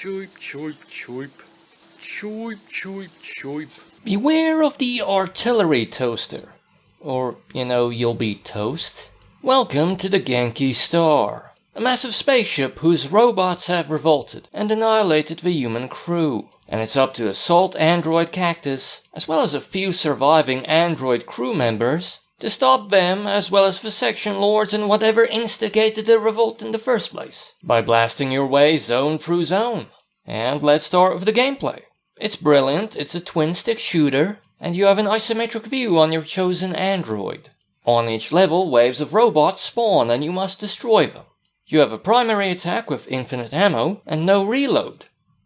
Choip, choip, choip. Choip, choip, choip. Beware of the artillery toaster. Or, you'll be toast. Welcome to the Genki Star, a massive spaceship whose robots have revolted and annihilated the human crew. And it's up to Assault Android Cactus, as well as a few surviving Android crew members, to stop them as well as the section lords and whatever instigated the revolt in the first place, by blasting your way zone through zone. And let's start with the gameplay. It's brilliant, it's a twin-stick shooter, and you have an isometric view on your chosen android. On each level, waves of robots spawn and you must destroy them. You have a primary attack with infinite ammo and no reload.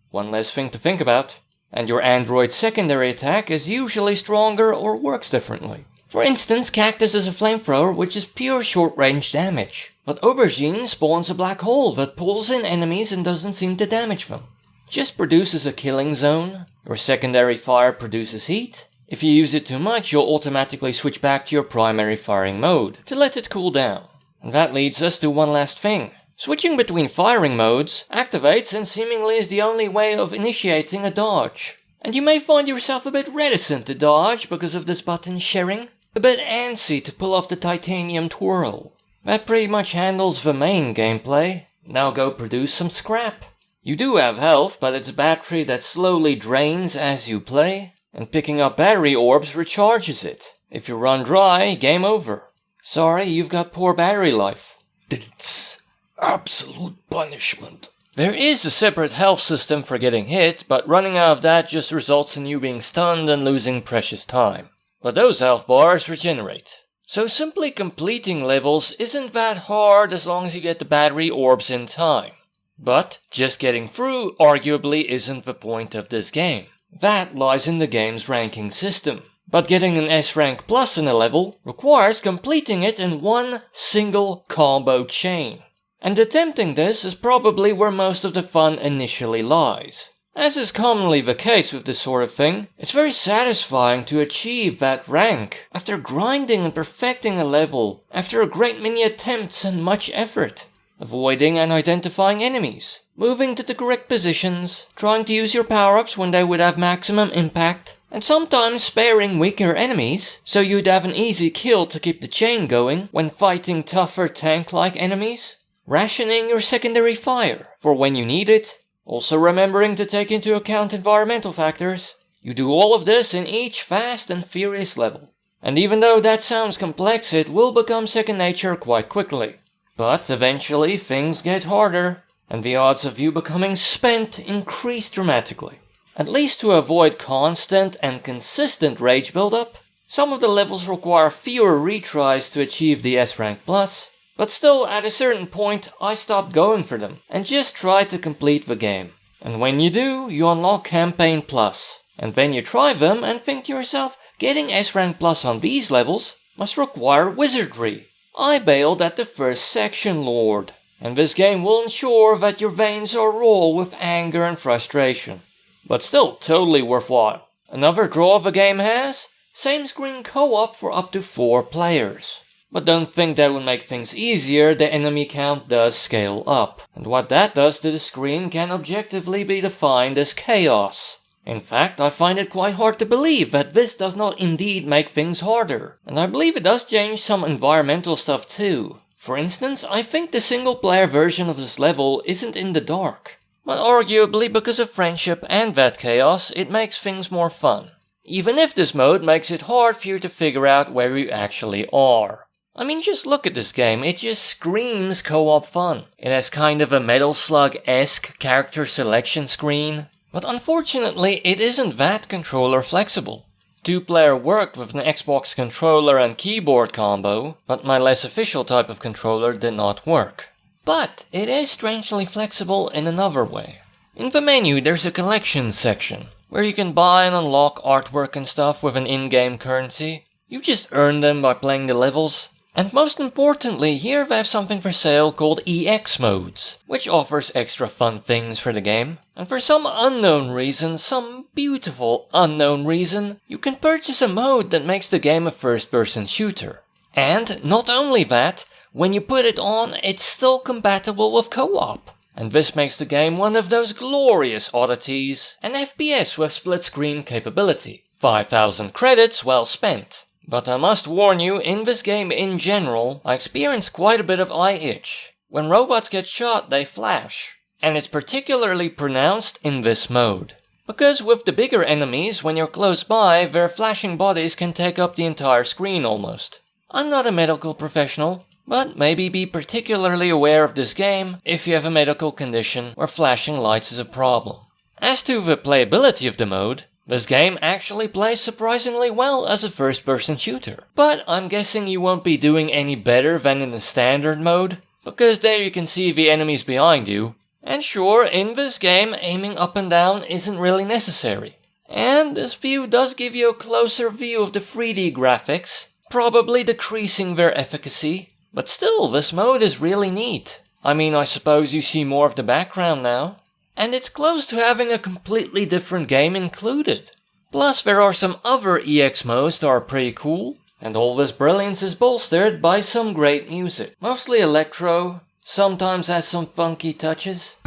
One less thing to think about. And your android's secondary attack is usually stronger or works differently. For instance, Cactus is a flamethrower which is pure short-range damage. But Aubergine spawns a black hole that pulls in enemies and doesn't seem to damage them. Just produces a killing zone. Your secondary fire produces heat. If you use it too much, you'll automatically switch back to your primary firing mode to let it cool down. And that leads us to one last thing. Switching between firing modes activates and seemingly is the only way of initiating a dodge. And you may find yourself a bit reticent to dodge because of this button sharing. A bit antsy to pull off the titanium twirl. That pretty much handles the main gameplay. Now go produce some scrap. You do have health, but it's a battery that slowly drains as you play, and picking up battery orbs recharges it. If you run dry, game over. Sorry, you've got poor battery life. It's absolute punishment. There is a separate health system for getting hit, but running out of that just results in you being stunned and losing precious time. But those health bars regenerate. So simply completing levels isn't that hard as long as you get the battery orbs in time. But just getting through arguably isn't the point of this game. That lies in the game's ranking system. But getting an S rank plus in a level requires completing it in one single combo chain. And attempting this is probably where most of the fun initially lies. As is commonly the case with this sort of thing, it's very satisfying to achieve that rank after grinding and perfecting a level after a great many attempts and much effort. Avoiding and identifying enemies, moving to the correct positions, trying to use your power-ups when they would have maximum impact, and sometimes sparing weaker enemies, so you'd have an easy kill to keep the chain going when fighting tougher tank-like enemies. Rationing your secondary fire for when you need it. Also remembering to take into account environmental factors. You do all of this in each fast and furious level. And even though that sounds complex, it will become second nature quite quickly. But eventually things get harder, and the odds of you becoming spent increase dramatically. At least to avoid constant and consistent rage buildup, some of the levels require fewer retries to achieve the S rank plus. But still, at a certain point, I stopped going for them, and just tried to complete the game. And when you do, you unlock Campaign Plus. And then you try them and think to yourself, getting S rank plus on these levels must require wizardry. I bailed at the first section lord. And this game will ensure that your veins are raw with anger and frustration. But still totally worthwhile. Another draw the game has? Same screen co-op for up to 4 players. But don't think that would make things easier, the enemy count does scale up. And what that does to the screen can objectively be defined as chaos. In fact, I find it quite hard to believe that this does not indeed make things harder. And I believe it does change some environmental stuff too. For instance, I think the single player version of this level isn't in the dark. But arguably because of friendship and that chaos, it makes things more fun. Even if this mode makes it hard for you to figure out where you actually are. I mean, just look at this game, it just screams co-op fun. It has kind of a Metal Slug-esque character selection screen, but unfortunately it isn't that controller flexible. 2-player worked with an Xbox controller and keyboard combo, but my less official type of controller did not work. But it is strangely flexible in another way. In the menu there's a collection section, where you can buy and unlock artwork and stuff with an in-game currency. You just earn them by playing the levels. And most importantly, here they have something for sale called EX modes, which offers extra fun things for the game. And for some unknown reason, some beautiful unknown reason, you can purchase a mode that makes the game a first-person shooter. And not only that, when you put it on, it's still compatible with co-op. and this makes the game one of those glorious oddities, an FPS with split-screen capability. 5,000 credits well spent. But I must warn you, in this game in general, I experience quite a bit of eye itch. When robots get shot, they flash. And it's particularly pronounced in this mode. Because with the bigger enemies, when you're close by, their flashing bodies can take up the entire screen almost. I'm not a medical professional, but maybe be particularly aware of this game if you have a medical condition where flashing lights is a problem. As to the playability of the mode, this game actually plays surprisingly well as a first-person shooter. But I'm guessing you won't be doing any better than in the standard mode, because there you can see the enemies behind you. And sure, in this game, aiming up and down isn't really necessary. And this view does give you a closer view of the 3D graphics, probably decreasing their efficacy. But still, this mode is really neat. I mean, I suppose you see more of the background now. And it's close to having a completely different game included. Plus, there are some other EX modes that are pretty cool, and all this brilliance is bolstered by some great music. Mostly electro, sometimes has some funky touches.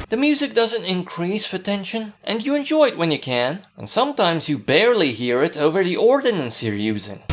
The music doesn't increase the tension, and you enjoy it when you can, and sometimes you barely hear it over the ordnance you're using.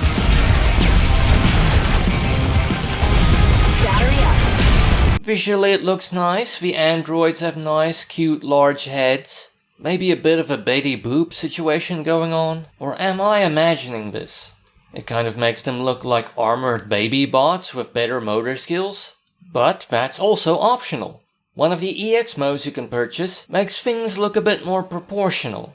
Visually it looks nice, the androids have nice, cute, large heads. Maybe a bit of a Betty Boop situation going on? Or am I imagining this? It kind of makes them look like armored baby bots with better motor skills. But that's also optional. One of the EX modes you can purchase makes things look a bit more proportional.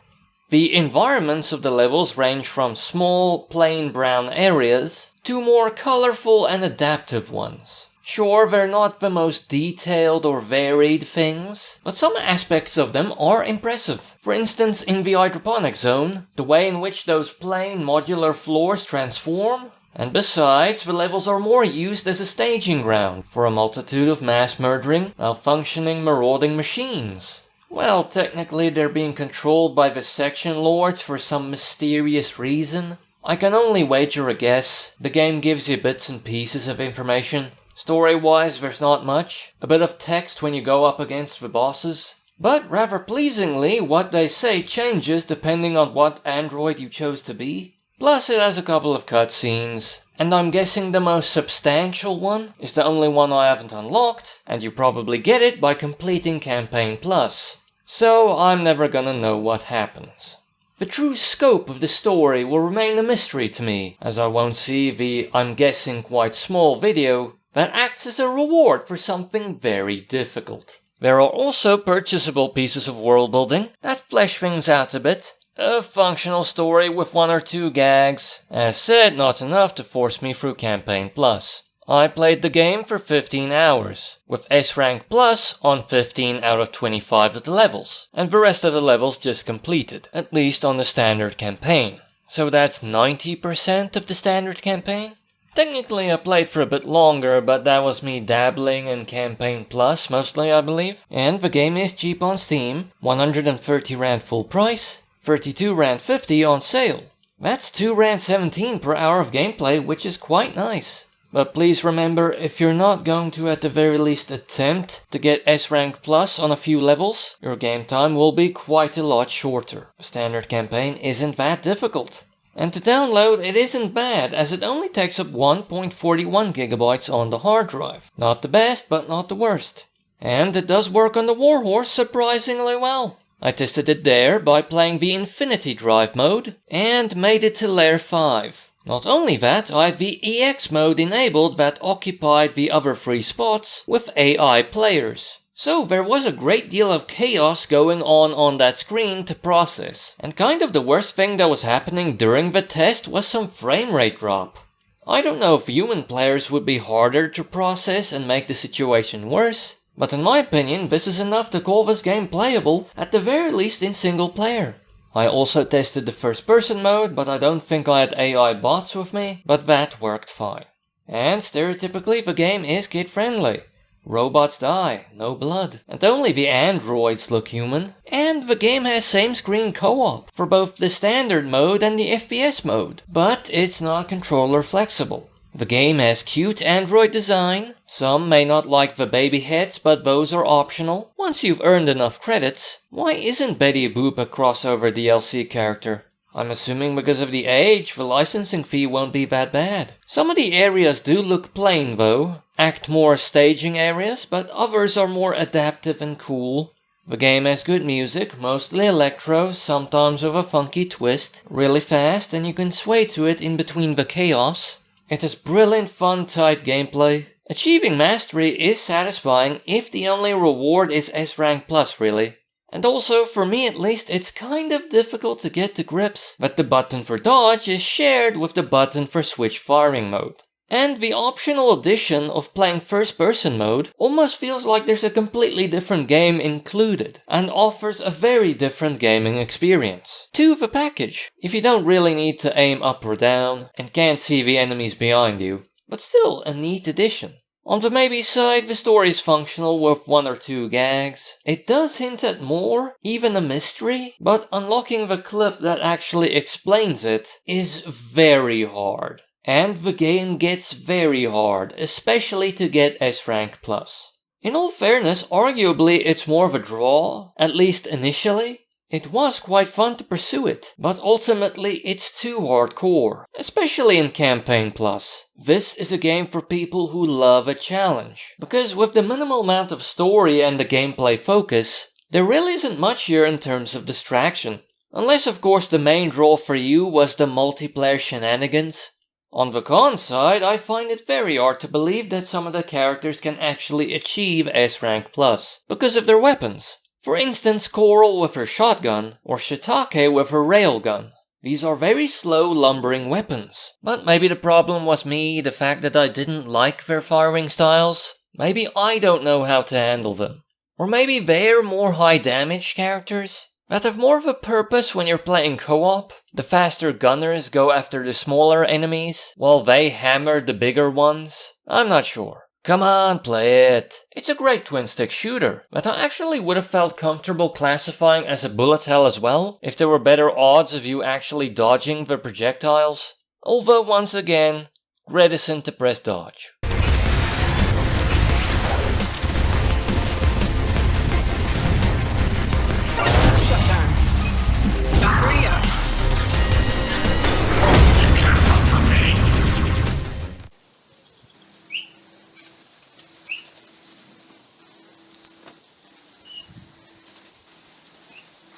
The environments of the levels range from small, plain brown areas to more colorful and adaptive ones. Sure, they're not the most detailed or varied things, but some aspects of them are impressive. For instance, in the hydroponic zone, the way in which those plain modular floors transform. And besides, the levels are more used as a staging ground for a multitude of mass-murdering, malfunctioning, marauding machines. Well, technically they're being controlled by the section lords for some mysterious reason. I can only wager a guess. The game gives you bits and pieces of information. Story-wise, there's not much. A bit of text when you go up against the bosses. But rather pleasingly, what they say changes depending on what android you chose to be. Plus it has a couple of cutscenes, and I'm guessing the most substantial one is the only one I haven't unlocked, and you probably get it by completing Campaign Plus. So I'm never gonna know what happens. The true scope of the story will remain a mystery to me, as I won't see the, I'm guessing quite small video that acts as a reward for something very difficult. There are also purchasable pieces of world building that flesh things out a bit. A functional story with 1 or 2 gags. As said, not enough to force me through Campaign Plus. I played the game for 15 hours, with S Rank Plus on 15 out of 25 of the levels, and the rest of the levels just completed, at least on the standard campaign. So that's 90% of the standard campaign? Technically I played for a bit longer, but that was me dabbling in Campaign Plus mostly, I believe. And the game is cheap on Steam, 130 Rand full price. 32 Rand 50 on sale. That's 2 Rand 17 per hour of gameplay, which is quite nice. But please remember, if you're not going to at the very least attempt to get S Rank Plus on a few levels, your game time will be quite a lot shorter. The standard campaign isn't that difficult. And to download it isn't bad, as it only takes up 1.41 gigabytes on the hard drive. Not the best, but not the worst. And it does work on the Warhorse surprisingly well. I tested it there by playing the Infinity Drive mode and made it to Layer 5. Not only that, I had the EX mode enabled that occupied the other 3 spots with AI players. So there was a great deal of chaos going on that screen to process. And kind of the worst thing that was happening during the test was some frame rate drop. I don't know if human players would be harder to process and make the situation worse. But in my opinion, this is enough to call this game playable, at the very least in single player. I also tested the first person mode, but I don't think I had AI bots with me, but that worked fine. And stereotypically the game is kid friendly. Robots die, no blood, and only the androids look human. And the game has same-screen co-op for both the standard mode and the FPS mode, but it's not controller flexible. The game has cute android design. Some may not like the baby heads, but those are optional. Once you've earned enough credits, why isn't Betty Boop a crossover DLC character? I'm assuming because of the age, the licensing fee won't be that bad. Some of the areas do look plain though, act more staging areas, but others are more adaptive and cool. The game has good music, mostly electro, sometimes with a funky twist, really fast, and you can sway to it in between the chaos. It has brilliant, fun, tight gameplay. Achieving mastery is satisfying if the only reward is S-Rank Plus, really. And also, for me at least, it's kind of difficult to get to grips that the button for dodge is shared with the button for switch firing mode. And the optional addition of playing first-person mode almost feels like there's a completely different game included, and offers a very different gaming experience to the package, if you don't really need to aim up or down, and can't see the enemies behind you. But still, a neat addition. On the maybe side, the story is functional with 1 or 2 gags. It does hint at more, even a mystery, but unlocking the clip that actually explains it is very hard. And the game gets very hard, especially to get S-Rank Plus. In all fairness, arguably it's more of a draw, at least initially. It was quite fun to pursue it, but ultimately it's too hardcore, especially in Campaign Plus. This is a game for people who love a challenge, because with the minimal amount of story and the gameplay focus, there really isn't much here in terms of distraction. Unless of course the main draw for you was the multiplayer shenanigans. On the con side, I find it very hard to believe that some of the characters can actually achieve S-Rank Plus, because of their weapons. For instance, Coral with her shotgun, or Shiitake with her railgun. These are very slow, lumbering weapons. But maybe the problem was me, the fact that I didn't like their firing styles. Maybe I don't know how to handle them. Or maybe they're more high damage characters that have more of a purpose when you're playing co-op. The faster gunners go after the smaller enemies, while they hammer the bigger ones. I'm not sure. Come on, play it. It's a great twin-stick shooter that I actually would have felt comfortable classifying as a bullet hell as well, if there were better odds of you actually dodging the projectiles. Although once again, reticent to press dodge.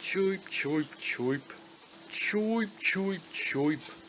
Choip, choip, choip. Choip, choip, choip.